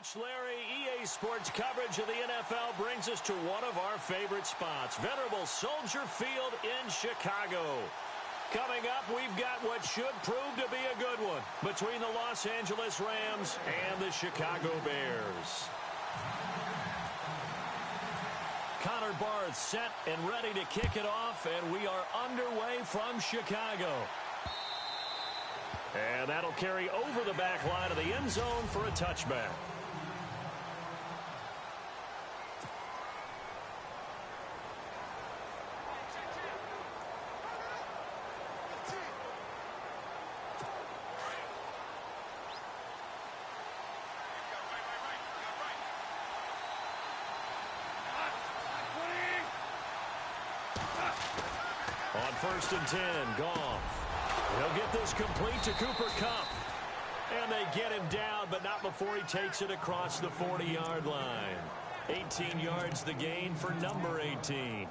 much, Larry. EA Sports coverage of the NFL brings us to one of our favorite spots, venerable Soldier Field in Chicago. Coming up, we've got what should prove to be a good one between the Los Angeles Rams and the Chicago Bears. Connor Barth set and ready to kick it off, and we are underway from Chicago. And that'll carry over the back line of the end zone for a touchback. On 1st and 10, Goff. He'll get this complete to Cooper Kupp. And they get him down, but not before he takes it across the 40-yard line. 18 yards the gain for number 18.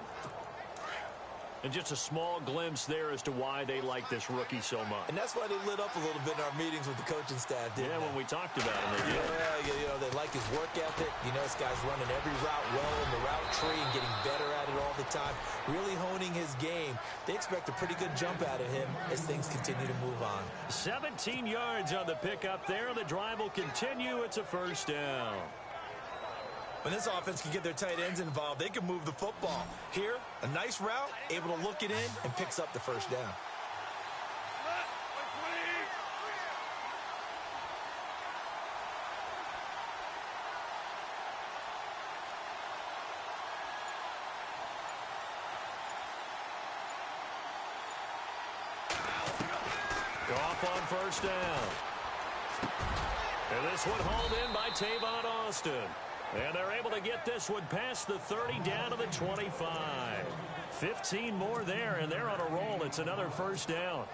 And just a small glimpse there as to why they like this rookie so much. And that's why they lit up a little bit in our meetings with the coaching staff, didn't they? When we talked about him, they did. Yeah, you know, they like his work ethic. You know, this guy's running every route well in the route tree and getting better at it all the time, really honing his game. They expect a pretty good jump out of him as things continue to move on. 17 yards on the pickup there. The drive will continue. It's a first down. When this offense can get their tight ends involved, they can move the football. Here, a nice route, able to look it in, and picks up the first down. Goff on first down. And this one hauled in by Tavon Austin. And they're able to get this one past the 30 down to the 25. 15 more there, and they're on a roll. It's another first down.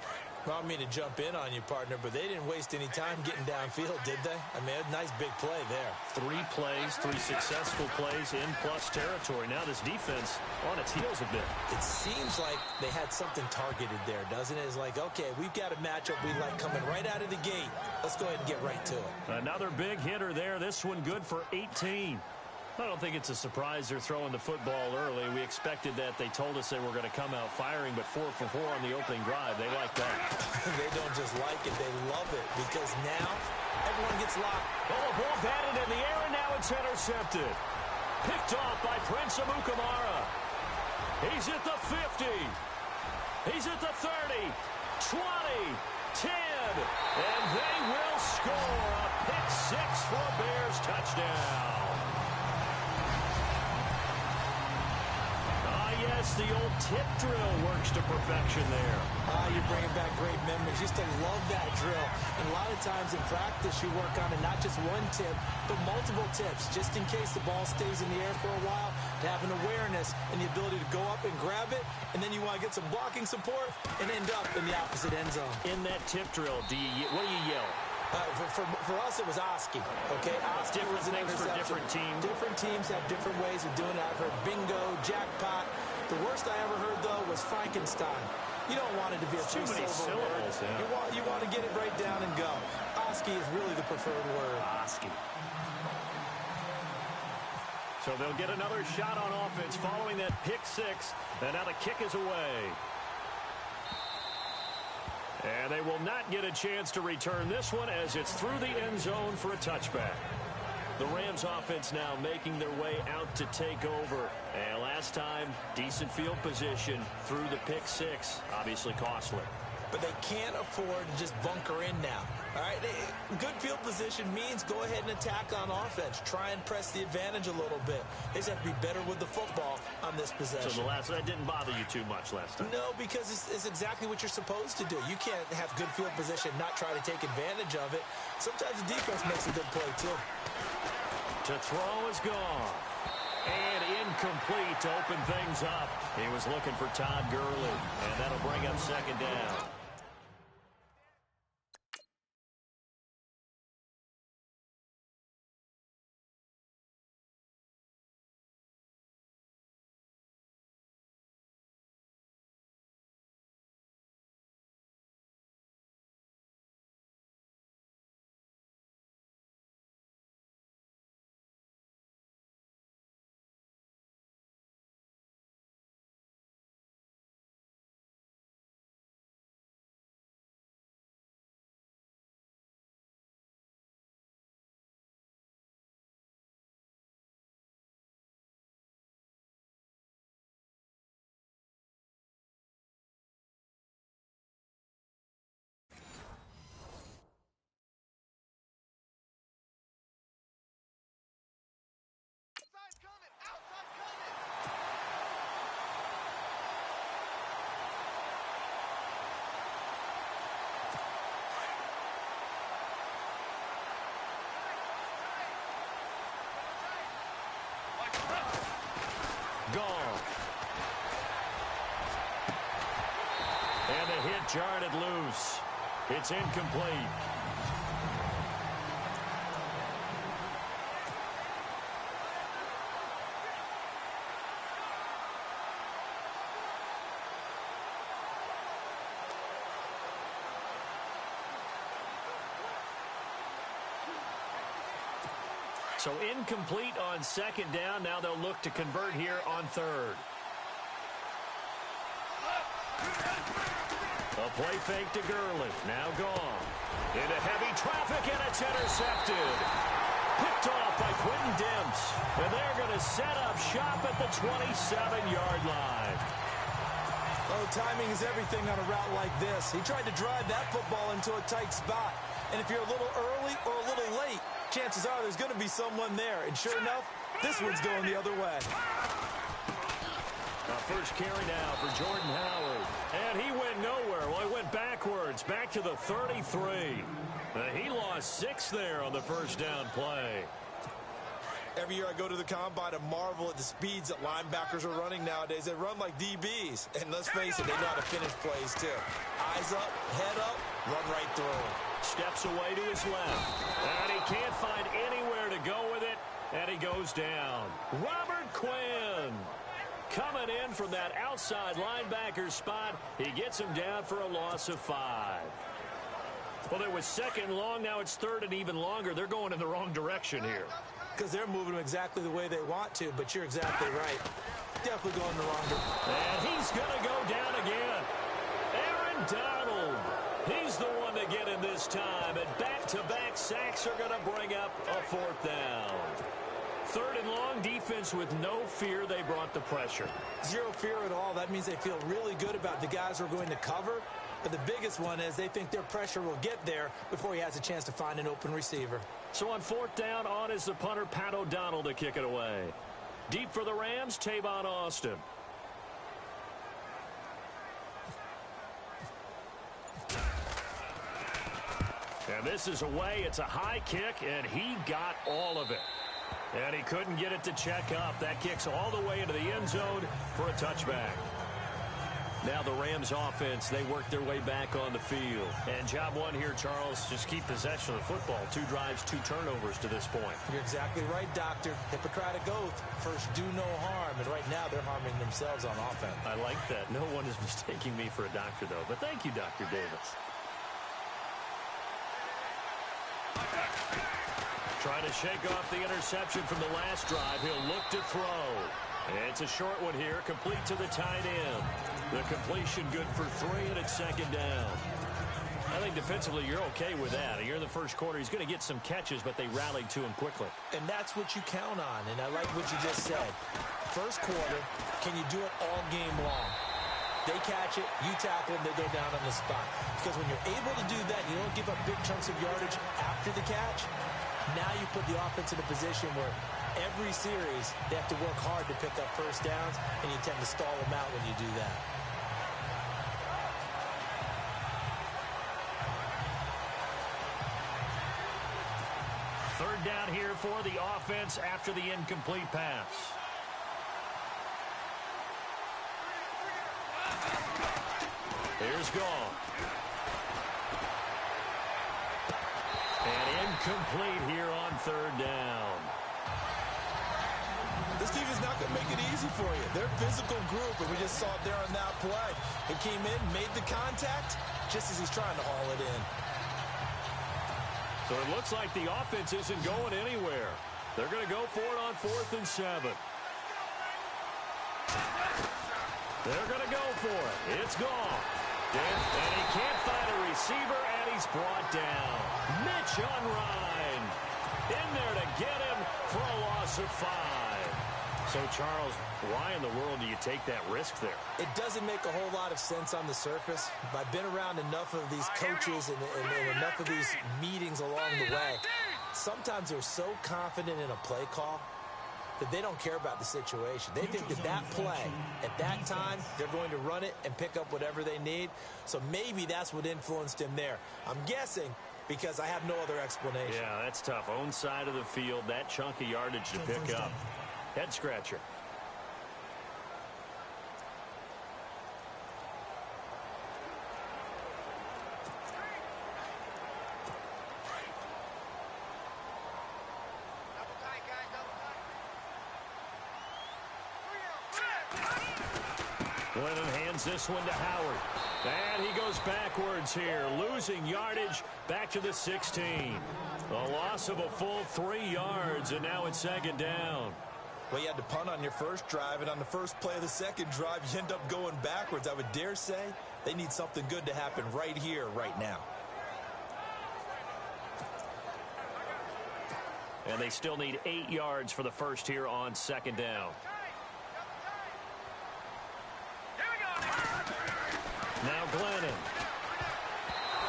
Well, I don't mean to jump in on you, partner, but they didn't waste any time getting downfield, did they? I mean, a nice big play there. 3 plays, 3 successful plays in plus territory. Now this defense on its heels a bit. It seems like they had something targeted there, doesn't it? It's like, okay, we've got a matchup we like coming right out of the gate. Let's go ahead and get right to it. Another big hitter there. This one good for 18. I don't think it's a surprise they're throwing the football early. We expected that. They told us they were going to come out firing, but 4 for 4 on the opening drive. They like that. They don't just like it. They love it because now everyone gets locked. Oh, a ball batted in the air, and now it's intercepted. Picked off by Prince Amukamara. He's at the 50. He's at the 30, 20, 10, and they will score a pick 6 for a Bears touchdown. Yes, the old tip drill works to perfection there. You're bringing back great memories. Used to love that drill. And a lot of times in practice, you work on it, not just one tip, but multiple tips, just in case the ball stays in the air for a while, to have an awareness and the ability to go up and grab it, and then you want to get some blocking support and end up in the opposite end zone. In that tip drill, what do you yell? For us, it was Oski. Okay, Oski different was an things for different teams. Different teams have different ways of doing it. I've heard bingo, jackpot. The worst I ever heard, though, was Frankenstein. You don't want it to be a too many syllables. Yeah. You want to get it right down and go. Oski is really the preferred word. Oski. So they'll get another shot on offense following that pick 6. And now the kick is away. And they will not get a chance to return this one as it's through the end zone for a touchback. The Rams offense now making their way out to take over. And last time, decent field position through the pick 6. Obviously costly. But they can't afford to just bunker in now. All right, good field position means go ahead and attack on offense. Try and press the advantage a little bit. They just have to be better with the football on this possession. So that didn't bother you too much last time? No, because it's exactly what you're supposed to do. You can't have good field position, not try to take advantage of it. Sometimes the defense makes a good play, too. To throw is gone. And incomplete to open things up. He was looking for Todd Gurley, and that'll bring up second down. Goff. And the hit jarred it loose. It's incomplete. So incomplete on second down. Now they'll look to convert here on third. A play fake to Gurley. Now gone. Into heavy traffic, and it's intercepted. Picked off by Quentin Dimps. And they're going to set up shop at the 27-yard line. Oh, timing is everything on a route like this. He tried to drive that football into a tight spot. And if you're a little early or a little late, chances are there's going to be someone there. And sure enough, this one's going the other way. First carry now for Jordan Howard. And he went nowhere. Well, he went backwards, back to the 33. He lost 6 there on the first down play. Every year I go to the combine and marvel at the speeds that linebackers are running nowadays. They run like DBs. And let's face it, they know how to finish plays too. Eyes up, head up, run right through. Steps away to his left. And he can't find anywhere to go with it. And he goes down. Robert Quinn coming in from that outside linebacker spot. He gets him down for a loss of 5. Well, it was second long. Now it's third and even longer. They're going in the wrong direction here. Because they're moving them exactly the way they want to, but you're exactly right. Definitely going the wrong direction. And he's going to go down again. Aaron Donald. He's the one to get him this time. And back-to-back sacks are going to bring up a 4th down. Third and long, defense with no fear. They brought the pressure. Zero fear at all. That means they feel really good about the guys who are going to cover. But the biggest one is they think their pressure will get there before he has a chance to find an open receiver. So on 4th down, on is the punter, Pat O'Donnell, to kick it away. Deep for the Rams, Tavon Austin. And this is away. It's a high kick, and he got all of it. And he couldn't get it to check up. That kicks all the way into the end zone for a touchback. Now the Rams offense, they work their way back on the field. And job one here, Charles, just keep possession of the football. 2 drives, 2 turnovers to this point. You're exactly right, Doctor. Hippocratic oath. First, do no harm. And right now, they're harming themselves on offense. I like that. No one is mistaking me for a doctor, though. But thank you, Dr. Davis. Trying to shake off the interception from the last drive. He'll look to throw. It's a short one here, complete to the tight end. The completion good for 3, and it's second down. I think defensively you're okay with that. You're in the first quarter. He's going to get some catches, but they rallied to him quickly. And that's what you count on, and I like what you just said. First quarter, can you do it all game long? They catch it, you tackle them, they go down on the spot. Because when you're able to do that, you don't give up big chunks of yardage after the catch. Now you put the offense in a position where every series they have to work hard to pick up first downs, and you tend to stall them out when you do that. Third down here for the offense after the incomplete pass. Here's Goff. And incomplete here on third down. This team is not going to make it easy for you. They're a physical group, and we just saw it there on that play. He came in, made the contact, just as he's trying to haul it in. So it looks like the offense isn't going anywhere. They're going to go for it on 4th and 7. They're going to go for it. It's Goff. And he can't find a receiver, and he's brought down. Mitch Unrein in there to get him for a loss of 5. So, Charles, why in the world do you take that risk there? It doesn't make a whole lot of sense on the surface. But I've been around enough of these coaches and enough of these meetings along the way. Sometimes they're so confident in a play call that they don't care about the situation. They think that play, at that time, they're going to run it and pick up whatever they need. So maybe that's what influenced him there. I'm guessing because I have no other explanation. Yeah, that's tough. Own side of the field, that chunk of yardage to pick up. Head scratcher. Glennon hands this one to Howard. And he goes backwards here, losing yardage back to the 16. A loss of a full 3 yards, and now it's second down. Well, you had to punt on your first drive, and on the first play of the second drive, you end up going backwards. I would dare say they need something good to happen right here, right now. And they still need 8 yards for the first here on second down. Now Glennon.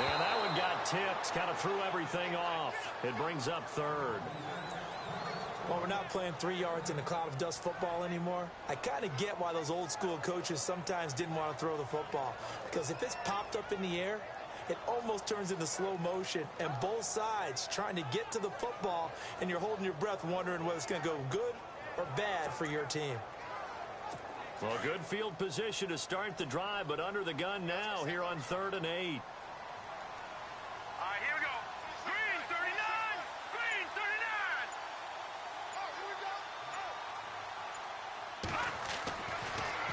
And that one got tipped, kind of threw everything off. It brings up third. Well, we're not playing 3 yards in a cloud of dust football anymore. I kind of get why those old school coaches sometimes didn't want to throw the football. Because if it's popped up in the air, it almost turns into slow motion. And both sides trying to get to the football, and you're holding your breath wondering whether it's going to go good or bad for your team. Well, good field position to start the drive, but under the gun now here on 3rd and 8. All right, here we go. Green 39. Green 39.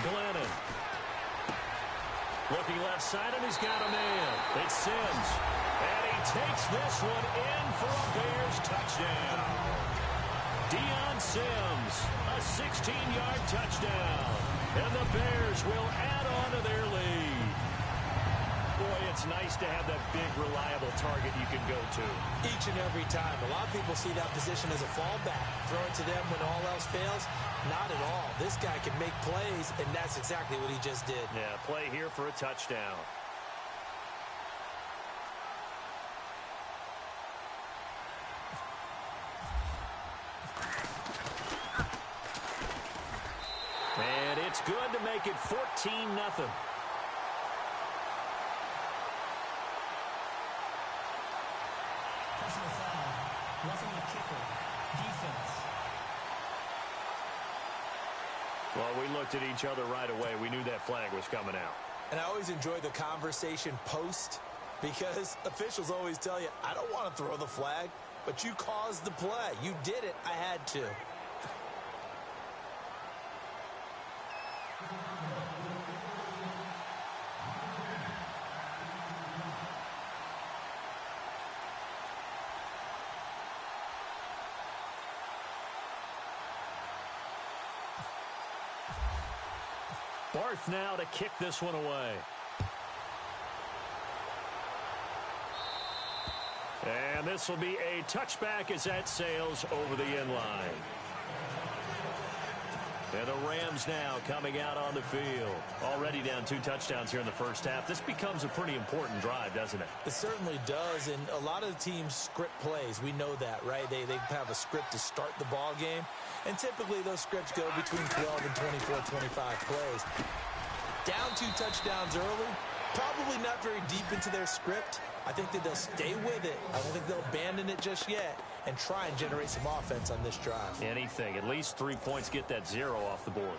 Glennon. Looking left side, and he's got a man. It's Sims. And he takes this one in for a Bears touchdown. Deion Sims, a 16-yard touchdown. And the Bears will add on to their lead. Boy, it's nice to have that big, reliable target you can go to. Each and every time. A lot of people see that position as a fallback. Throw it to them when all else fails. Not at all. This guy can make plays, and that's exactly what he just did. Yeah, play here for a touchdown. And it's good to make it 14-0. Personal foul. Roughing the kicker. Defense. Well, we looked at each other right away. We knew that flag was coming out. And I always enjoy the conversation post, because officials always tell you, I don't want to throw the flag, but you caused the play. You did it. I had to. Barth now to kick this one away. And this will be a touchback as that sails over the end line. And the Rams now coming out on the field. Already down 2 touchdowns here in the first half. This becomes a pretty important drive, doesn't it? It certainly does, and a lot of the teams script plays. We know that, right? They have a script to start the ball game, and typically those scripts go between 12 and 24, 25 plays. Down 2 touchdowns early, probably not very deep into their script. I think that they'll stay with it. I don't think they'll abandon it just yet and try and generate some offense on this drive. Anything. At least 3 points, get that 0 off the board.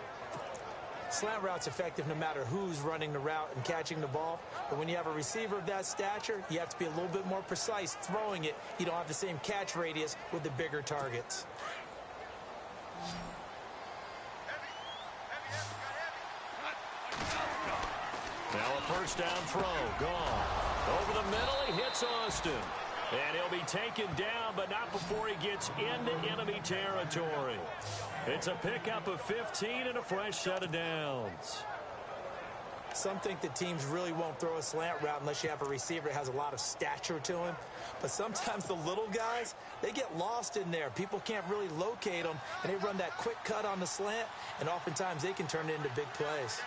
Slant route's effective no matter who's running the route and catching the ball. But when you have a receiver of that stature, you have to be a little bit more precise throwing it. You don't have the same catch radius with the bigger targets. Now a first down throw. Gone. Over the middle, he hits Austin. And he'll be taken down, but not before he gets into enemy territory. It's a pickup of 15 and a fresh set of downs. Some think that teams really won't throw a slant route unless you have a receiver that has a lot of stature to him. But sometimes the little guys, they get lost in there. People can't really locate them, and they run that quick cut on the slant, and oftentimes they can turn it into big plays.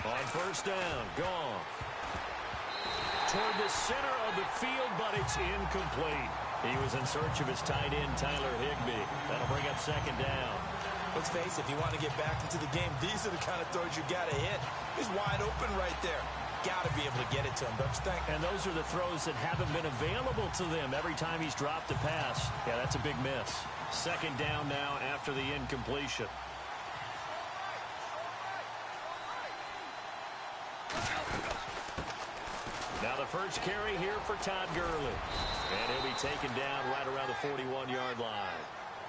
On first down, Goff. Toward the center of the field, but it's incomplete. He was in search of his tight end, Tyler Higbee. That'll bring up second down. Let's face it, if you want to get back into the game, these are the kind of throws you got to hit. He's wide open right there. Got to be able to get it to him, don't you think? And those are the throws that haven't been available to them every time he's dropped a pass. Yeah, that's a big miss. Second down now after the incompletion. Now the first carry here for Todd Gurley. And he'll be taken down right around the 41-yard line.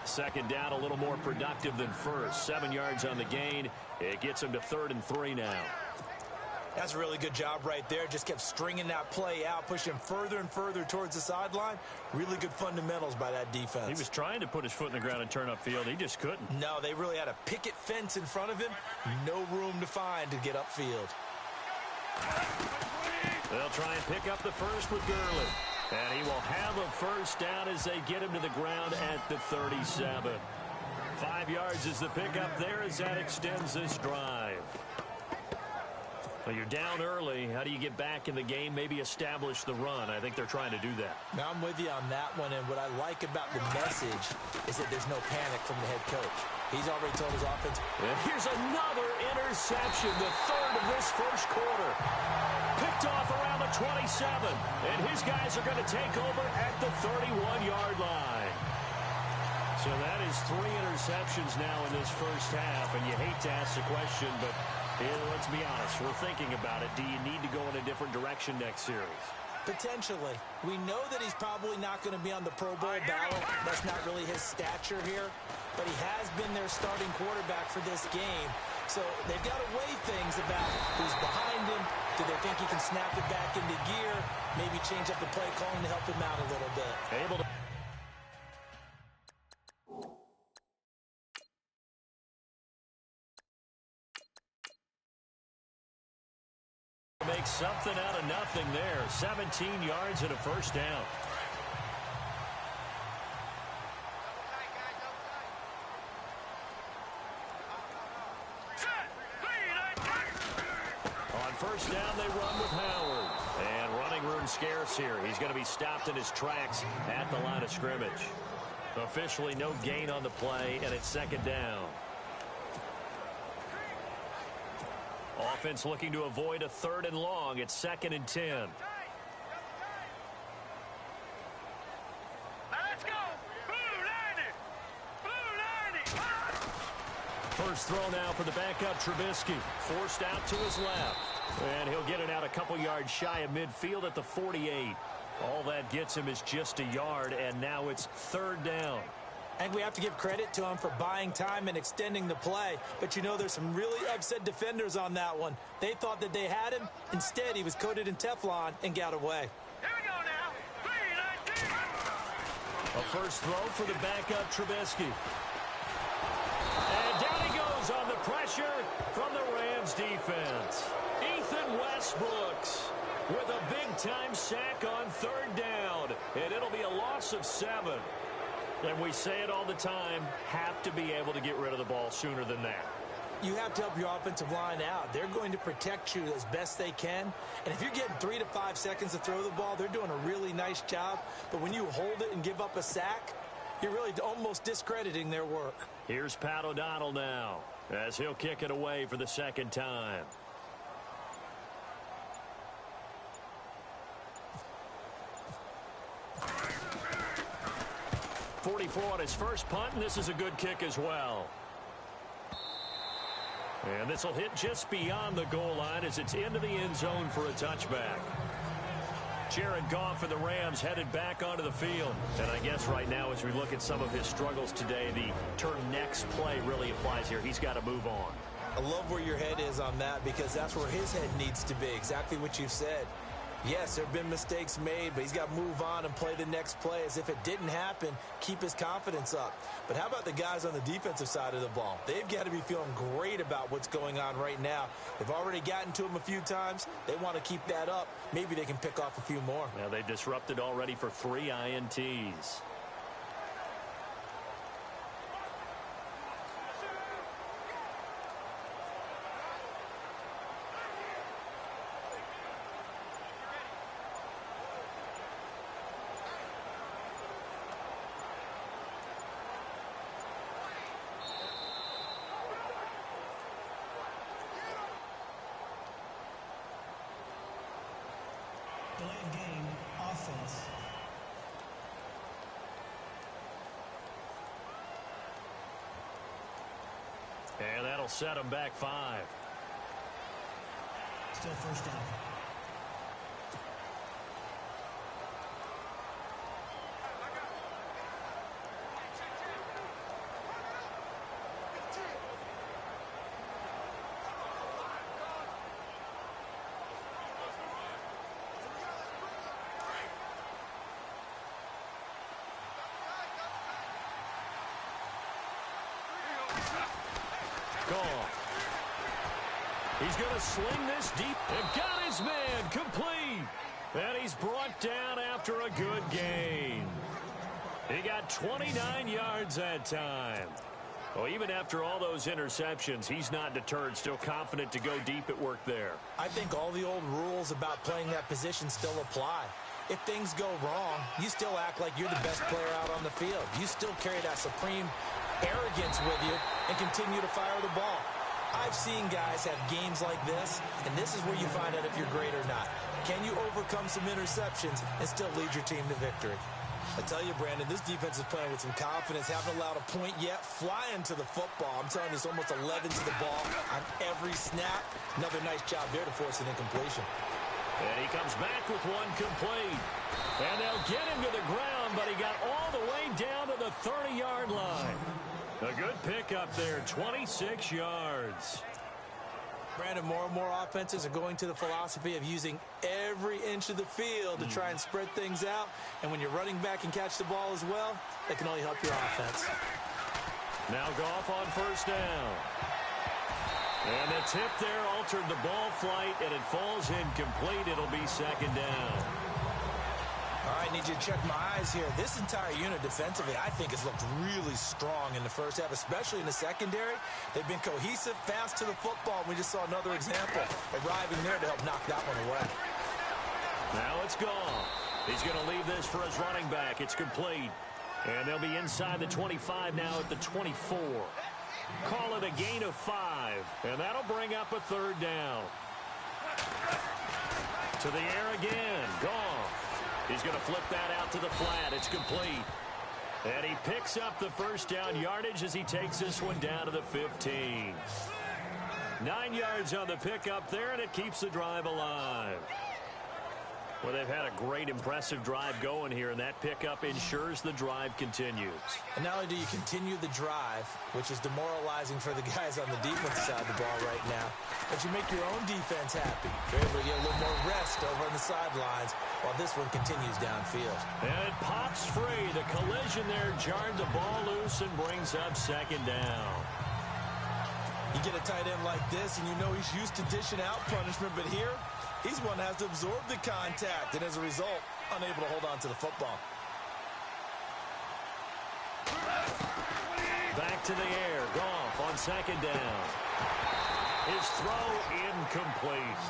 Second down, a little more productive than first. 7 yards on the gain. It gets him to 3rd and 3 now. That's a really good job right there. Just kept stringing that play out, pushing further and further towards the sideline. Really good fundamentals by that defense. He was trying to put his foot in the ground and turn upfield. He just couldn't. No, they really had a picket fence in front of him. No room to find to get upfield. They'll try and pick up the first with Gurley. And he will have a first down as they get him to the ground at the 37. 5 yards is the pickup there as that extends this drive. Well, you're down early. How do you get back in the game? Maybe establish the run. I think they're trying to do that. Now, I'm with you on that one, and what I like about the message is that there's no panic from the head coach. He's already told his offense. And here's another interception, the 3rd of this first quarter. Picked off around the 27, and his guys are going to take over at the 31-yard line. So that is 3 interceptions now in this first half, and you hate to ask the question, but let's be honest, we're thinking about it. Do you need to go in a different direction next series? Potentially. We know that he's probably not going to be on the Pro Bowl ballot. That's not really his stature here. But he has been their starting quarterback for this game. So they've got to weigh things about who's behind him. Do they think he can snap it back into gear? Maybe change up the play calling to help him out a little bit. Able to make something out of nothing there. 17 yards and a first down. On first down, they run with Howard. And running room scarce here. He's going to be stopped in his tracks at the line of scrimmage. Officially no gain on the play, and it's second down. Offense looking to avoid a 3rd and long. It's 2nd and 10. Let's go! Blue 90! Blue 90! First throw now for the backup Trubisky. Forced out to his left. And he'll get it out a couple yards shy of midfield at the 48. All that gets him is just a yard, and now it's 3rd down. And we have to give credit to him for buying time and extending the play. But, you know, there's some really upset defenders on that one. They thought that they had him. Instead, he was coated in Teflon and got away. Here we go now. 319! A first throw for the backup Trubisky. And down he goes on the pressure from the Rams defense. Ethan Westbrooks with a big-time sack on 3rd down. And it'll be a loss of 7. And we say it all the time, have to be able to get rid of the ball sooner than that. You have to help your offensive line out. They're going to protect you as best they can. And if you're getting 3 to 5 seconds to throw the ball, they're doing a really nice job. But when you hold it and give up a sack, you're really almost discrediting their work. Here's Pat O'Donnell now as he'll kick it away for the 2nd time. 44 on his first punt, and this is a good kick as well. And this will hit just beyond the goal line as it's into the end zone for a touchback. Jared Goff and the Rams headed back onto the field. And I guess right now as we look at some of his struggles today, the term next play really applies here. He's got to move on. I love where your head is on that because that's where his head needs to be, exactly what you've said. Yes, there have been mistakes made, but he's got to move on and play the next play as if it didn't happen, keep his confidence up. But how about the guys on the defensive side of the ball? They've got to be feeling great about what's going on right now. They've already gotten to him a few times. They want to keep that up. Maybe they can pick off a few more. Now they've disrupted already for 3 INTs. Delayed game, offense. And that'll set him back 5. Still first down. Gone. He's going to sling this deep. And got his man complete. And he's brought down after a good gain. He got 29 yards that time. Well, even after all those interceptions, he's not deterred, still confident to go deep at work there. I think all the old rules about playing that position still apply. If things go wrong, you still act like you're the best player out on the field. You still carry that supreme arrogance with you and continue to fire the ball. I've seen guys have games like this, and this is where you find out if you're great or not. Can you overcome some interceptions and still lead your team to victory? I tell you, Brandon, this defense is playing with some confidence. Haven't allowed a point yet. Flying to the football. I'm telling you, it's almost 11 to the ball on every snap. Another nice job there to force an incompletion. And he comes back with one complete. And they'll get him to the ground, but he got all the way down to the 30-yard line. A good pickup there, 26 yards. Brandon, more and more offenses are going to the philosophy of using every inch of the field to try and spread things out. And when you're running back and catch the ball as well, that can only help your offense. Now Goff on first down. And the tip there altered the ball flight, and it falls incomplete. It'll be second down. All right, need you to check my eyes here. This entire unit defensively, I think, has looked really strong in the first half, especially in the secondary. They've been cohesive, fast to the football. We just saw another example arriving there to help knock that one away. Now it's gone. He's going to leave this for his running back. It's complete. And they'll be inside the 25 now at the 24. Call it a gain of 5. And that'll bring up a third down. To the air again. Gone. He's going to flip that out to the flat. It's complete. And he picks up the first down yardage as he takes this one down to the 15. 9 yards on the pickup there, and it keeps the drive alive. Well, they've had a great, impressive drive going here, and that pickup ensures the drive continues. And not only do you continue the drive, which is demoralizing for the guys on the defensive side of the ball right now, but you make your own defense happy. You're able to get a little more rest over on the sidelines while this one continues downfield. And it pops free. The collision there jarred the ball loose and brings up second down. You get a tight end like this, and you know he's used to dishing out punishment, but here, he's one that has to absorb the contact, and as a result, unable to hold on to the football. Back to the air. Goff on second down. His throw incomplete.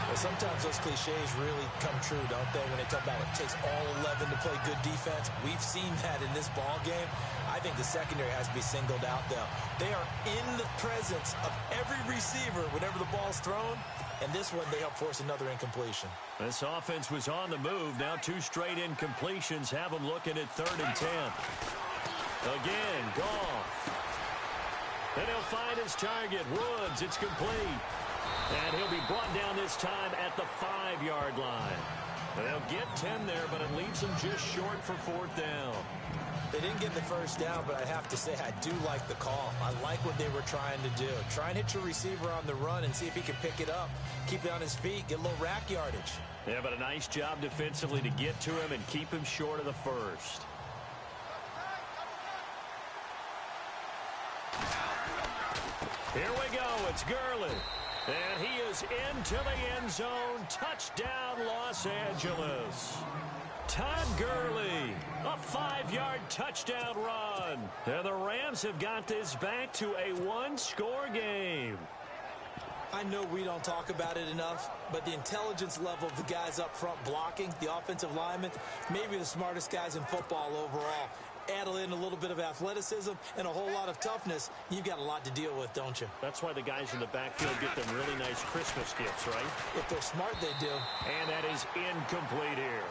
Well, sometimes those cliches really come true, don't they? When they talk about it takes all 11 to play good defense. We've seen that in this ball game. I think the secondary has to be singled out, though. They are in the presence of every receiver whenever the ball's thrown, and this one they help force another incompletion. This offense was on the move. Now 2 straight incompletions have them looking at 3rd and 10. Again, Goff. And he'll find his target, Woods. It's complete. And he'll be brought down this time at the 5-yard line. They'll get 10 there, but it leaves them just short for 4th down. They didn't get the first down, but I have to say I do like the call. I like what they were trying to do. Try and hit your receiver on the run and see if he can pick it up. Keep it on his feet, get a little rack yardage. Yeah, but a nice job defensively to get to him and keep him short of the first. Here we go. It's Gurley. And he is into the end zone. Touchdown, Los Angeles. Todd Gurley, a 5-yard touchdown run. And the Rams have got this back to a 1-score game. I know we don't talk about it enough, but the intelligence level of the guys up front blocking, the offensive linemen, maybe the smartest guys in football overall. Add in a little bit of athleticism and a whole lot of toughness, you've got a lot to deal with, don't you? That's why the guys in the backfield get them really nice Christmas gifts, right? If they're smart, they do. And that is incomplete here.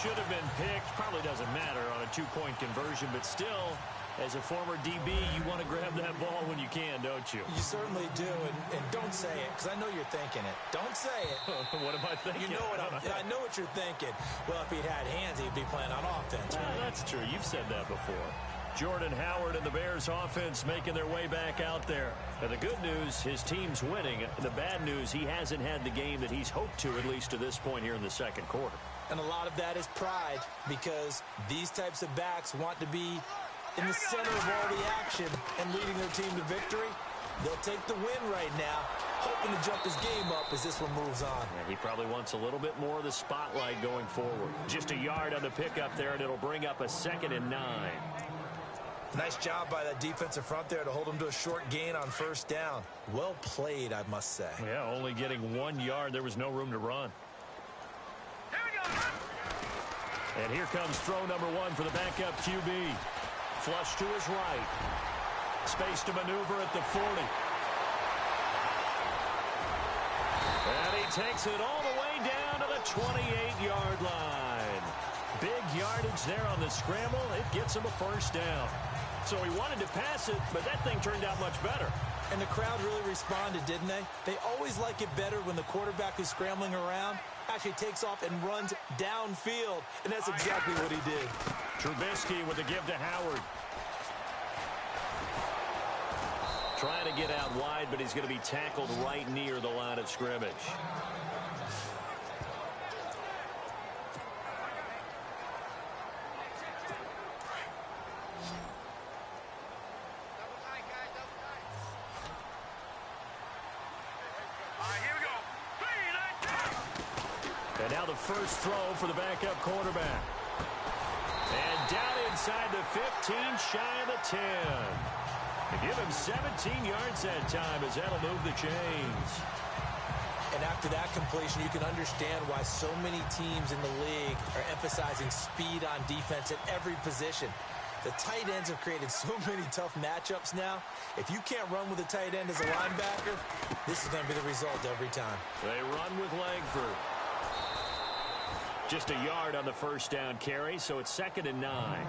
Should have been picked. Probably doesn't matter on a 2-point conversion, but still, as a former DB, you want to grab that ball when you can, don't you? You certainly do, and don't say it, because I know you're thinking it. Don't say it. What am I thinking? You know what I know what you're thinking. Well, if he'd had hands, he'd be playing on offense, right? That's true. You've said that before. Jordan Howard and the Bears offense making their way back out there. And the good news, his team's winning. The bad news, he hasn't had the game that he's hoped to, at least to this point here in the second quarter. And a lot of that is pride, because these types of backs want to be in the center of all the action and leading their team to victory. They'll take the win right now, hoping to jump his game up as this one moves on. And he probably wants a little bit more of the spotlight going forward. Just a yard on the pickup there, and it'll bring up a 2nd and 9. Nice job by that defensive front there to hold him to a short gain on first down. Well played, I must say. Yeah, only getting 1 yard. There was no room to run. Here we go. And here comes throw number 1 for the backup QB. Flush to his right. Space to maneuver at the 40. And he takes it all the way down to the 28-yard line. Big yardage there on the scramble. It gets him a first down. So he wanted to pass it, but that thing turned out much better. And the crowd really responded, didn't they? They always like it better when the quarterback who's scrambling around actually takes off and runs downfield. And that's exactly what he did. Trubisky with the give to Howard. Trying to get out wide, but he's going to be tackled right near the line of scrimmage. And now the first throw for the backup quarterback. And down inside the 15, shy of the 10. They give him 17 yards that time as that'll move the chains. And after that completion, you can understand why so many teams in the league are emphasizing speed on defense at every position. The tight ends have created so many tough matchups now. If you can't run with a tight end as a linebacker, this is going to be the result every time. They run with Langford. Just a yard on the first down carry, so it's 2nd and 9.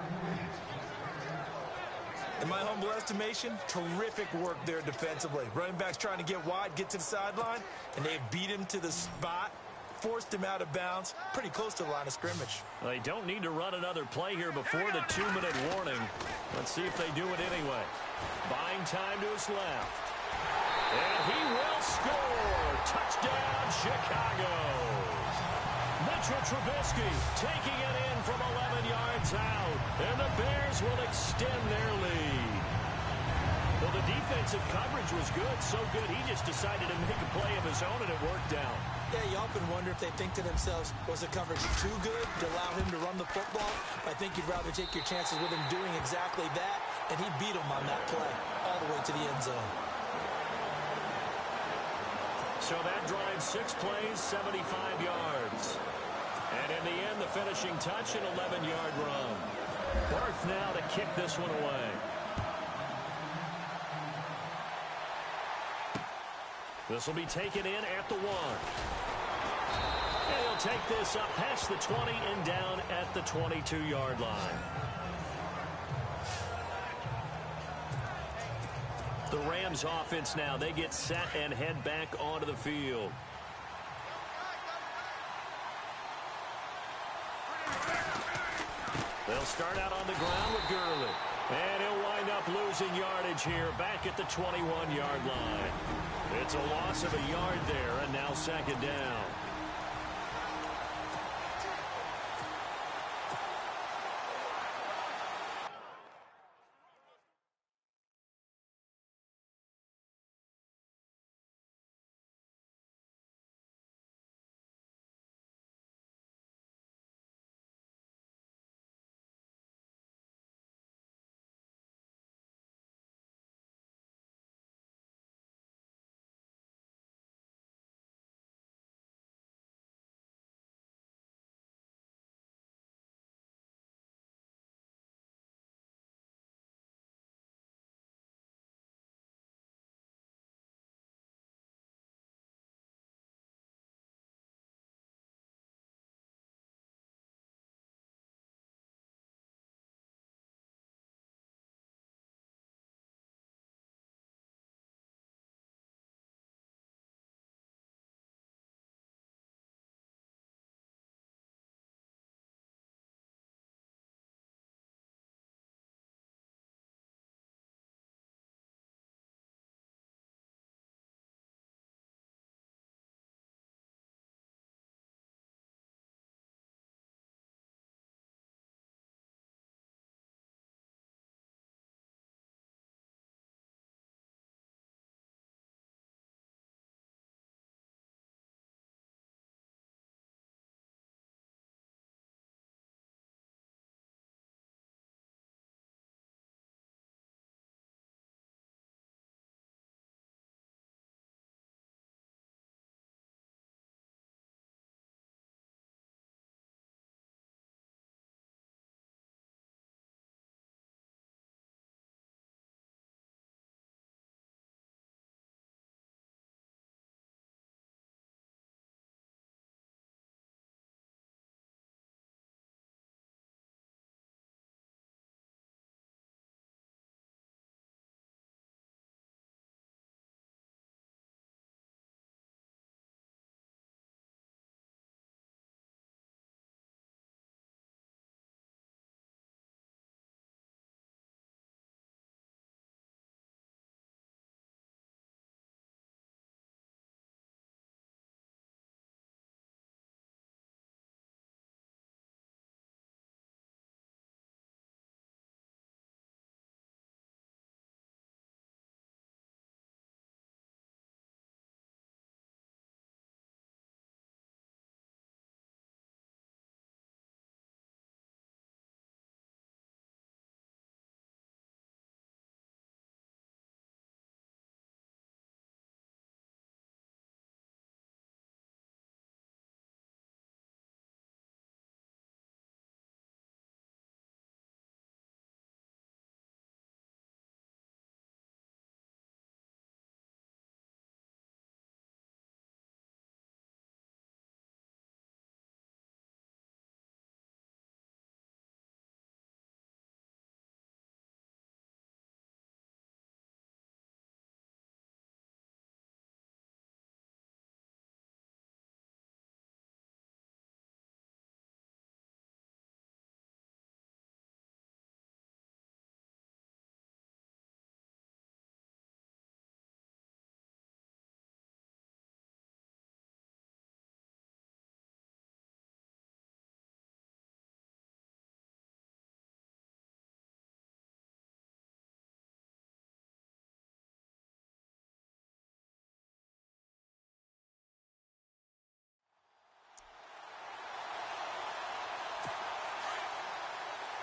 In my humble estimation, terrific work there defensively. Running backs trying to get wide, get to the sideline, and they beat him to the spot, forced him out of bounds, pretty close to the line of scrimmage. They don't need to run another play here before the 2-minute warning. Let's see if they do it anyway. Buying time to his left. And he will score. Touchdown, Chicago. Mitchell Trubisky taking it in from 11 yards out. And the Bears will extend their lead. Well, the defensive coverage was good, so good he just decided to make a play of his own, and it worked out. Yeah, you often wonder if they think to themselves, was the coverage too good to allow him to run the football? I think you'd rather take your chances with him doing exactly that, and he beat him on that play all the way to the end zone. So that drives 6 plays, 75 yards. And in the end, the finishing touch, an 11-yard run. Barth now to kick this one away. This will be taken in at the 1. And he'll take this up past the 20 and down at the 22-yard line. The Rams offense now, they get set and head back onto the field. They'll start out on the ground with Gurley. And he'll wind up losing yardage here back at the 21-yard line. It's a loss of a yard there, and now 2nd down.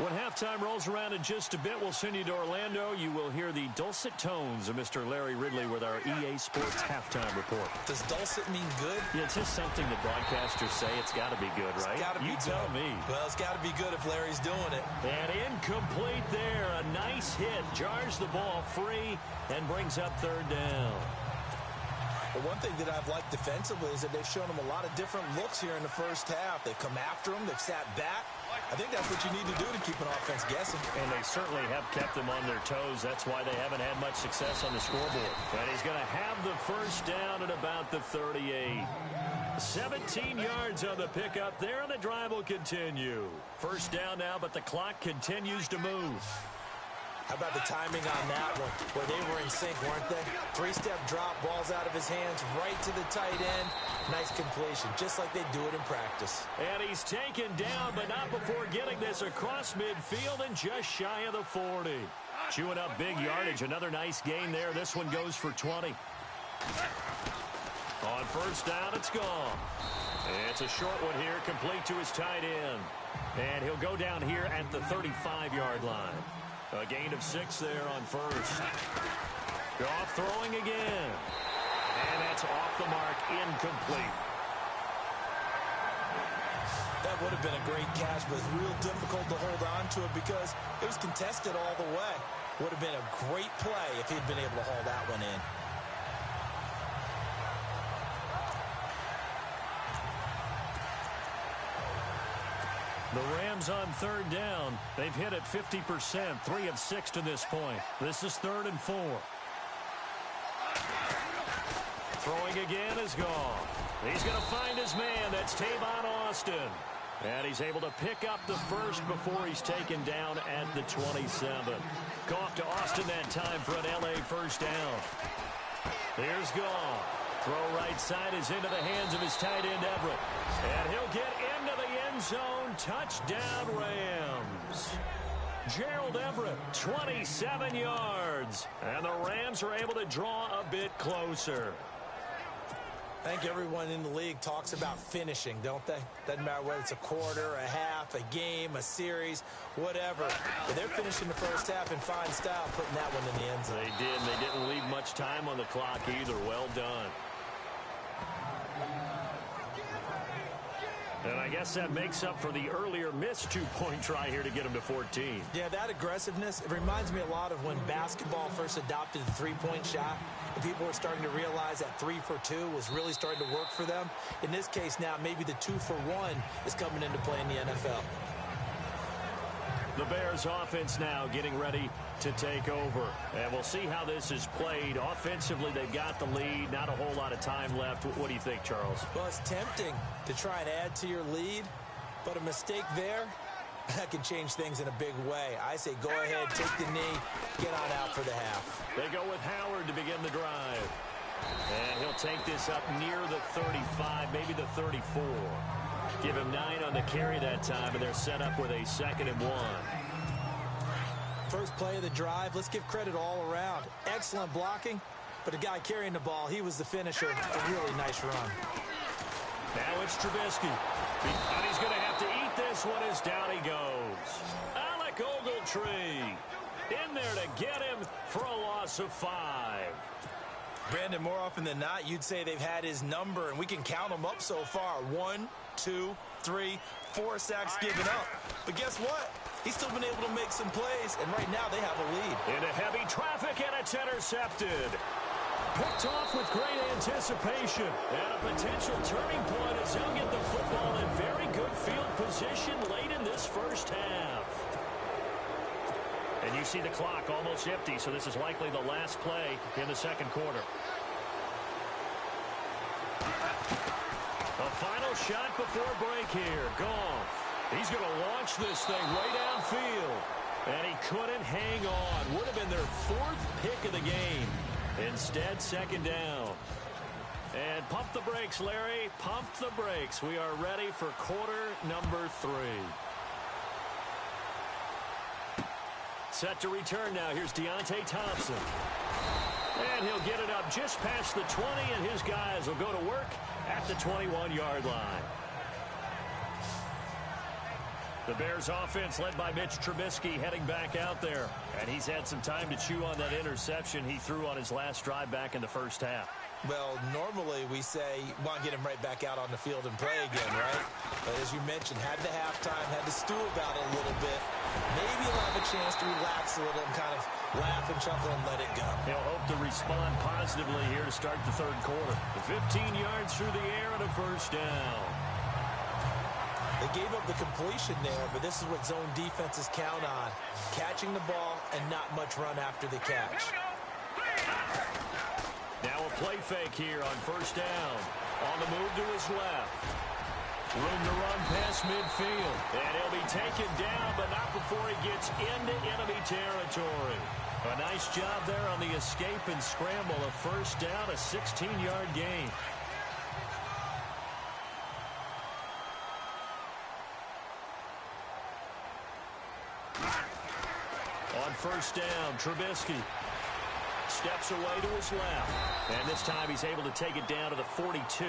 When halftime rolls around in just a bit, we'll send you to Orlando. You will hear the dulcet tones of Mr. Larry Ridley with our EA Sports halftime report. Does dulcet mean good? Yeah, it's just something that broadcasters say. It's got to be good, right? It's got to be good. You tell me. Well, it's got to be good if Larry's doing it. And incomplete there. A nice hit. Jars the ball free and brings up third down. Well, one thing that I've liked defensively is that they've shown them a lot of different looks here in the first half. They've come after them. They've sat back. I think that's what you need to do to keep an offense guessing. And they certainly have kept them on their toes. That's why they haven't had much success on the scoreboard. And he's going to have the first down at about the 38. 17 yards on the pickup there, and the drive will continue. First down now, but the clock continues to move. How about the timing on that one, where they were in sync, weren't they? Three-step drop, balls out of his hands, right to the tight end. Nice completion, just like they do it in practice. And he's taken down, but not before getting this across midfield and just shy of the 40. Chewing up big yardage, another nice gain there. This one goes for 20. On first down, it's gone. It's a short one here, complete to his tight end. And he'll go down here at the 35-yard line. A gain of 6 there on first. Goff throwing again. And that's off the mark, incomplete. That would have been a great catch, but it's real difficult to hold on to it because it was contested all the way. Would have been a great play if he'd been able to haul that one in. The Rams on third down. They've hit it 50%, 3 of 6 to this point. This is 3rd and 4. Throwing again is gone. He's going to find his man. That's Tavon Austin. And he's able to pick up the first before he's taken down at the 27. Goff to Austin that time for an LA first down. Here's Goff. Throw right side is into the hands of his tight end, Everett. And he'll get into the end zone. Touchdown, Rams. Gerald Everett, 27 yards. And the Rams are able to draw a bit closer. I think everyone in the league talks about finishing, don't they? Doesn't matter whether it's a quarter, a half, a game, a series, whatever. But they're finishing the first half in fine style, putting that one in the end zone. They did. They didn't leave much time on the clock either. Well done. And I guess that makes up for the earlier missed two-point try here to get him to 14. Yeah, that aggressiveness, it reminds me a lot of when basketball first adopted the three-point shot. And people were starting to realize that 3 for 2 was really starting to work for them. In this case now, maybe the 2 for 1 is coming into play in the NFL. The Bears offense now getting ready to take over. And we'll see how this is played. Offensively, they've got the lead. Not a whole lot of time left. What do you think, Charles? Well, it's tempting to try and add to your lead, but a mistake there, that can change things in a big way. I say go ahead, take the knee, get on out for the half. They go with Howard to begin the drive. And he'll take this up near the 35, maybe the 34. Give him 9 on the carry that time, and they're set up with a 2nd and 1. First play of the drive, let's give credit all around. Excellent blocking, but the guy carrying the ball, he was the finisher. A really nice run. Now it's Trubisky. And he's going to have to eat this one as down he goes. Alec Ogletree in there to get him for a loss of 5. Brandon, more often than not, you'd say they've had his number, and we can count them up so far. 1, 2, 3, 4 sacks given up. But guess what? He's still been able to make some plays, and right now they have a lead. Into heavy traffic, and it's intercepted. Picked off with great anticipation. And a potential turning point as he'll get the football in very good field position late in this first half. And you see the clock almost empty, so this is likely the last play in the second quarter. A final shot before break here. Goff. He's going to launch this thing way downfield. And he couldn't hang on. Would have been their 4th pick of the game. Instead, 2nd down. And pump the brakes, Larry. Pump the brakes. We are ready for quarter number 3. Set to return now. Here's Deontay Thompson. And he'll get it up just past the 20, and his guys will go to work at the 21-yard line. The Bears offense led by Mitch Trubisky heading back out there. And he's had some time to chew on that interception he threw on his last drive back in the first half. Well, normally we say, want to get him right back out on the field and play again, right? But as you mentioned, had the halftime, had to stew about it a little bit. Maybe he'll have a chance to relax a little and kind of laugh and chuckle and let it go. He'll hope to respond positively here to start the third quarter. 15 yards through the air and a first down. They gave up the completion there, but this is what zone defenses count on. Catching the ball and not much run after the catch. Now a play fake here on first down. On the move to his left. Room to run past midfield. And he'll be taken down, but not before he gets into enemy territory. A nice job there on the escape and scramble. A first down, a 16-yard gain. On first down, Trubisky steps away to his left. And this time he's able to take it down to the 42.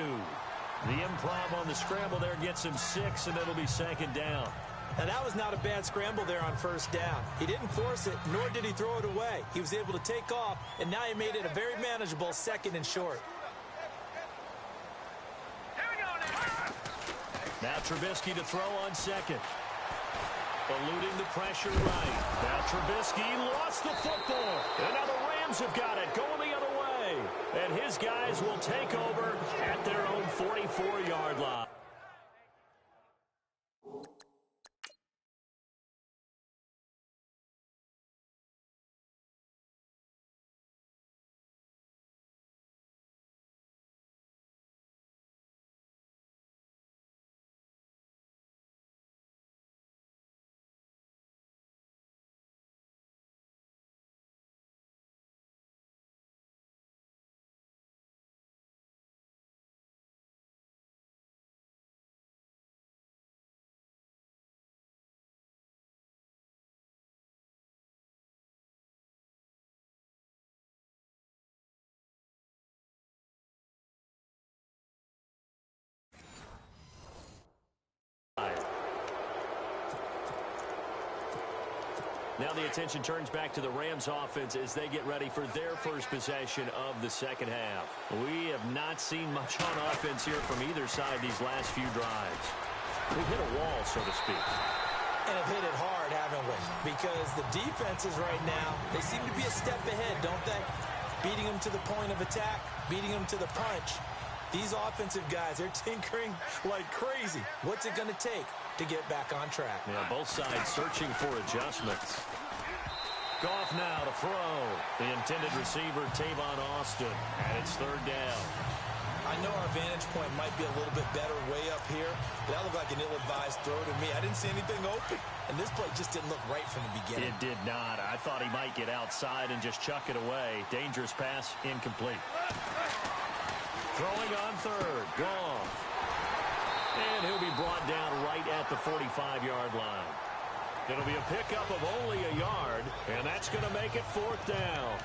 The improv on the scramble there gets him 6, and it'll be second down. And that was not a bad scramble there on first down. He didn't force it, nor did he throw it away. He was able to take off, and now he made it a very manageable second and short. Now Trubisky to throw on second. Eluding the pressure right. Now Trubisky lost the football. And now the Rams have got it going the other way. And his guys will take over at their own 44-yard line. Now the attention turns back to the Rams offense as they get ready for their first possession of the second half. We have not seen much on offense here from either side these last few drives. We've hit a wall, so to speak. And have hit it hard, haven't we? Because the defenses right now, they seem to be a step ahead, don't they? Beating them to the point of attack, beating them to the punch. These offensive guys are tinkering like crazy. What's it going to take to get back on track? Yeah, both sides searching for adjustments. Goff now to throw. The intended receiver, Tavon Austin. And it's third down. I know our vantage point might be a little bit better way up here, but that looked like an ill-advised throw to me. I didn't see anything open, and this play just didn't look right from the beginning. It did not. I thought he might get outside and just chuck it away. Dangerous pass, incomplete. Throwing on third, Goff. And he'll be brought down right at the 45-yard line. It'll be a pickup of only a yard, and that's going to make it fourth down.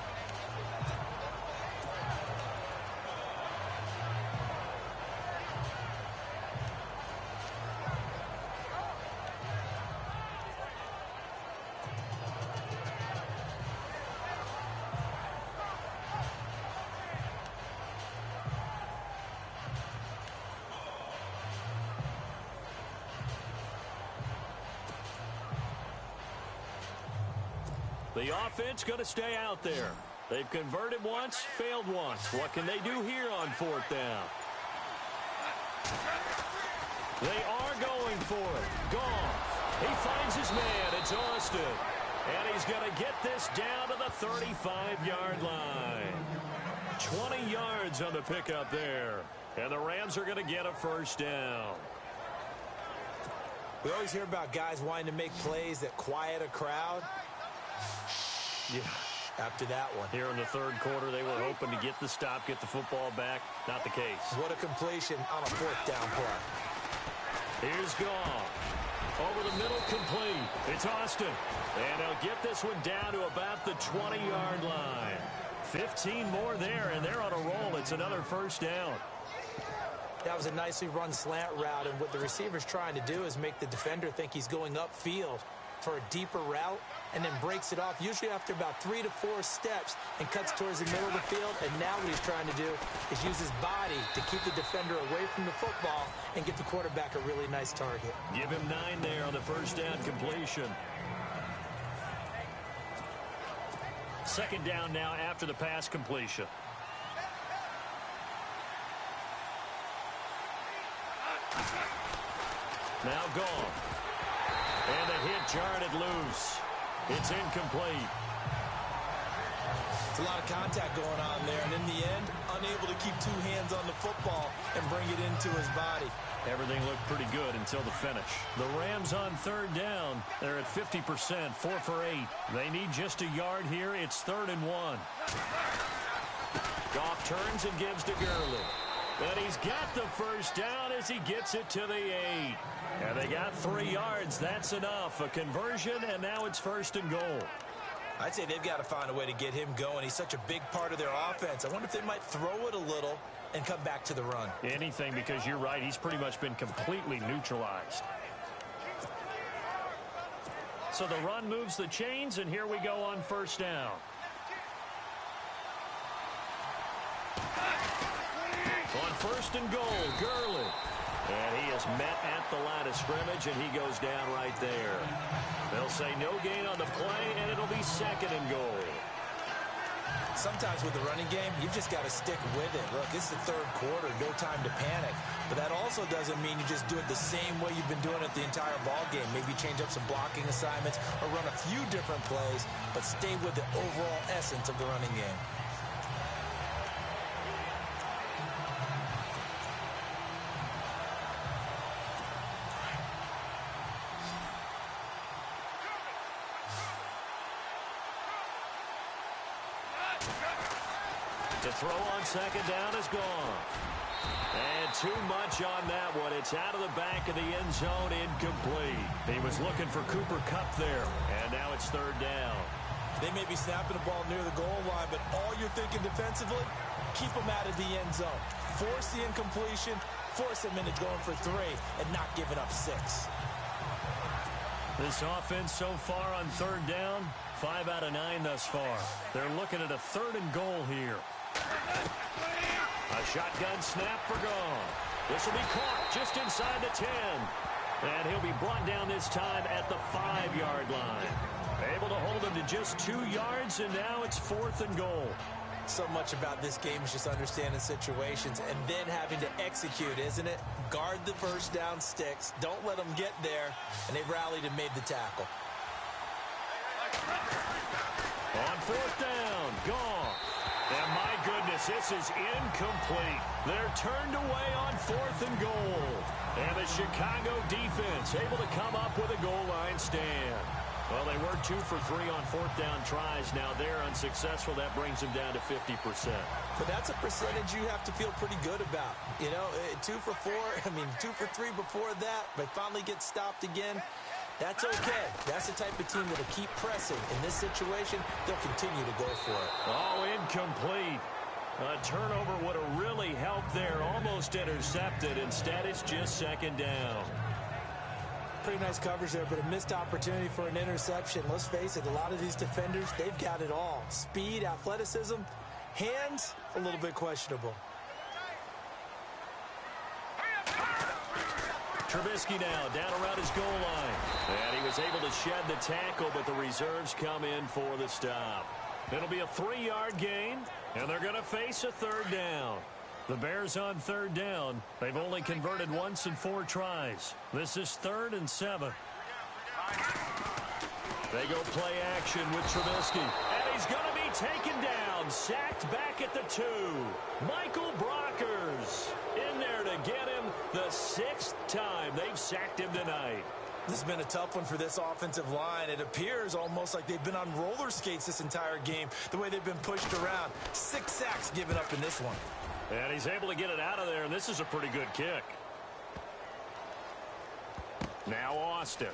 The offense going to stay out there. They've converted once, failed once. What can they do here on fourth down? They are going for it. Goff. He finds his man. It's Austin. And he's going to get this down to the 35-yard line. 20 yards on the pickup there. And the Rams are going to get a first down. We always hear about guys wanting to make plays that quiet a crowd. Yeah. After that one. Here in the third quarter, they were hoping to get the stop, get the football back. Not the case. What a completion on a fourth down play. Here's Goff. Over the middle, complete. It's Austin. And they'll get this one down to about the 20-yard line. 15 more there, and they're on a roll. It's another first down. That was a nicely run slant route, and what the receiver's trying to do is make the defender think he's going upfield for a deeper route, and then breaks it off, usually after about 3 to 4 steps, and cuts towards the middle of the field. And now what he's trying to do is use his body to keep the defender away from the football and get the quarterback a really nice target. Give him 9 there on the first down completion. Second down now after the pass completion. Now gone. And the hit jarred it loose. It's incomplete. It's a lot of contact going on there, and in the end, unable to keep 2 hands on the football and bring it into his body. Everything looked pretty good until the finish. The Rams on third down. They're at 50%, 4 for 8. They need just a yard here. It's 3rd and 1. Goff turns and gives to Gurley. And he's got the first down as he gets it to the 8. And they got 3 yards. That's enough. A conversion, and now it's 1st and goal. I'd say they've got to find a way to get him going. He's such a big part of their offense. I wonder if they might throw it a little and come back to the run. Anything, because you're right. He's pretty much been completely neutralized. So the run moves the chains, and here we go on first down. On 1st and goal, Gurley. And he is met at the line of scrimmage, and he goes down right there. They'll say no gain on the play, and it'll be 2nd and goal. Sometimes with the running game, you've just got to stick with it. Look, it's the 3rd quarter, no time to panic. But that also doesn't mean you just do it the same way you've been doing it the entire ball game. Maybe change up some blocking assignments or run a few different plays, but stay with the overall essence of the running game. To throw on 2nd down is gone. And too much on that one. It's out of the back of the end zone, incomplete. He was looking for Cooper Kupp there, and now it's 3rd down. They may be snapping the ball near the goal line, but all you're thinking defensively, keep them out of the end zone. Force the incompletion, force them into going for 3, and not giving up 6. This offense so far on 3rd down, 5 out of 9 thus far. They're looking at a 3rd and goal here. A shotgun snap for Goff. This will be caught just inside the 10. And he'll be brought down this time at the 5-yard line. Able to hold him to just 2 yards, and now it's 4th and goal. So much about this game is just understanding situations and then having to execute, isn't it? Guard the first down sticks. Don't let them get there. And they rallied and made the tackle. On 4th down, Goff. And my goodness, this is incomplete. They're turned away on 4th and goal. And the Chicago defense able to come up with a goal line stand. Well, they were 2 for 3 on 4th down tries. Now they're unsuccessful. That brings them down to 50%. But that's a percentage you have to feel pretty good about. You know, 2 for 4, 2 for 3 before that, but finally get stopped again. That's okay. That's the type of team that'll keep pressing. In this situation, they'll continue to go for it. Oh, incomplete. A turnover would have really helped there. Almost intercepted. Instead, it's just 2nd down. Pretty nice coverage there, but a missed opportunity for an interception. Let's face it, a lot of these defenders, they've got it all. Speed, athleticism, hands, a little bit questionable. Trubisky now down around his goal line. And he was able to shed the tackle, but the reserves come in for the stop. It'll be a 3-yard gain, and they're going to face a 3rd down. The Bears on 3rd down. They've only converted once in 4 tries. This is 3rd and 7. They go play action with Trubisky. And he's going to be taken down. Sacked back at the 2. Michael Brockers in there to get him the 6th time they've sacked him tonight. This has been a tough one for this offensive line. It appears almost like they've been on roller skates this entire game, the way they've been pushed around. 6 sacks given up in this one. And he's able to get it out of there, and this is a pretty good kick. Now Austin.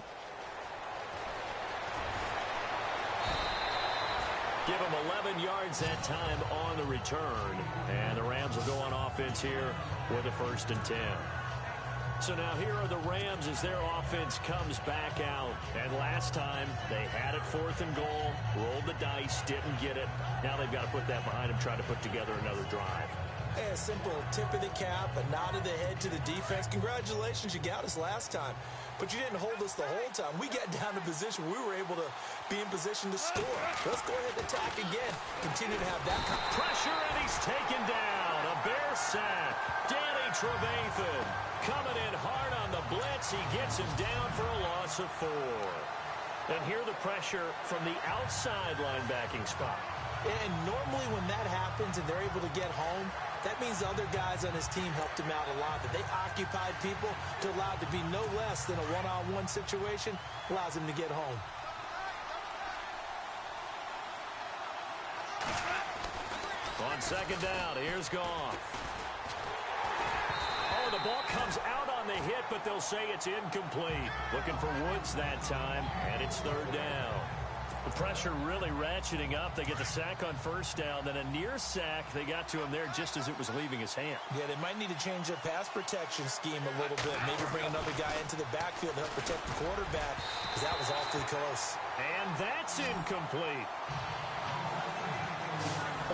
Give them 11 yards that time on the return. And the Rams will go on offense here with a 1st and 10. So now here are the Rams as their offense comes back out. And last time they had it 4th and goal, rolled the dice, didn't get it. Now they've got to put that behind them, try to put together another drive. A simple tip of the cap, a nod of the head to the defense. Congratulations, you got us last time. But you didn't hold us the whole time. We got down to position. We were able to be in position to score. Let's go ahead and attack again. Continue to have that pressure, and he's taken down. A Bear sack. Danny Trevathan coming in hard on the blitz. He gets him down for a loss of 4. And here the pressure from the outside linebacking spot. And normally when that happens and they're able to get home, that means the other guys on his team helped him out a lot. That they occupied people to allow it to be no less than a one-on-one situation allows him to get home. On 2nd down, here's Goff. Oh, the ball comes out on the hit, but they'll say it's incomplete. Looking for Woods that time, and it's 3rd down. The pressure really ratcheting up. They get the sack on 1st down, then a near sack. They got to him there just as it was leaving his hand. Yeah, they might need to change their pass protection scheme a little bit. Maybe bring another guy into the backfield to help protect the quarterback, because that was awfully close. And that's incomplete.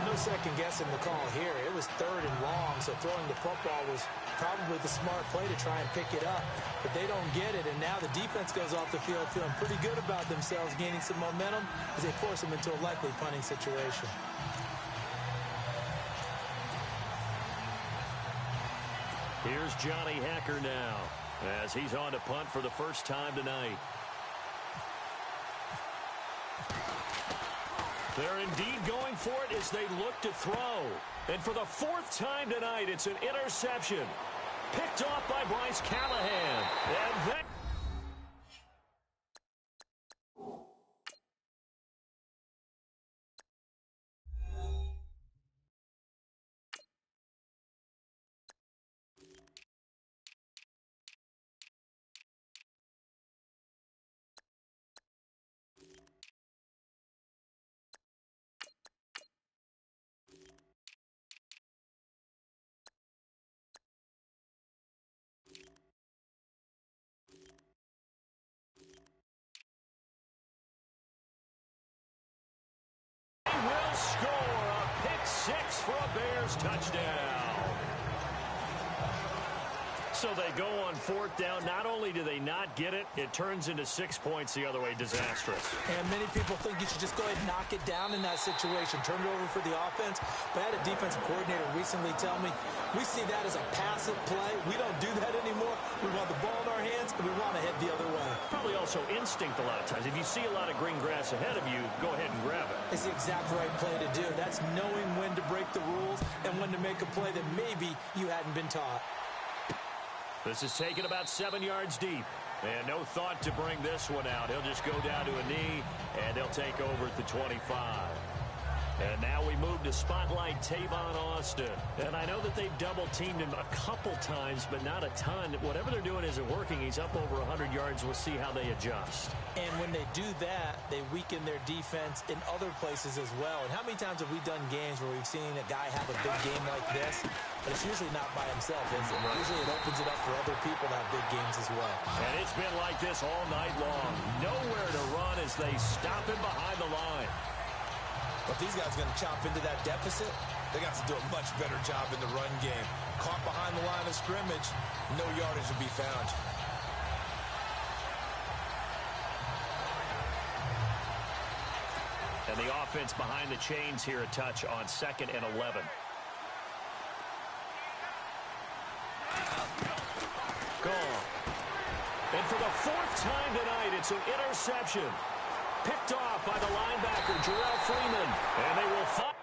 No second guessing the call here. It was 3rd and long, so throwing the football was probably the smart play to try and pick it up. But they don't get it, and now the defense goes off the field feeling pretty good about themselves, gaining some momentum as they force them into a likely punting situation. Here's Johnny Hacker now as he's on to punt for the first time tonight. They're indeed going for it as they look to throw. And for the 4th time tonight, it's an interception. Picked off by Bryce Callahan. And that... will score a pick 6 for a Bears touchdown. So they go on 4th down. Not only do they not get it, it turns into 6 points the other way. Disastrous. And many people think you should just go ahead and knock it down in that situation. Turn it over for the offense. But I had a defensive coordinator recently tell me, we see that as a passive play. We don't do that anymore. We want the ball in our hands, and we want to head the other way. Probably also instinct a lot of times. If you see a lot of green grass ahead of you, go ahead and grab it. It's the exact right play to do. That's knowing when to break the rules and when to make a play that maybe you hadn't been taught. This is taken about 7 yards deep. And no thought to bring this one out. He'll just go down to a knee, and they'll take over at the 25. And now we move to spotlight Tavon Austin. And I know that they've double-teamed him a couple times, but not a ton. Whatever they're doing isn't working. He's up over 100 yards. We'll see how they adjust. And when they do that, they weaken their defense in other places as well. And how many times have we done games where we've seen a guy have a big game like this? But it's usually not by himself, is it? Right. Usually it opens it up for other people to have big games as well. And it's been like this all night long. Nowhere to run as they stop him behind the line. But these guys are going to chop into that deficit. They got to do a much better job in the run game. Caught behind the line of scrimmage, no yardage to be found. And the offense behind the chains here a touch on 2nd and 11. Gone. And for the 4th time tonight, it's an interception. Picked off by the linebacker, Jarrell Freeman. And they will fight.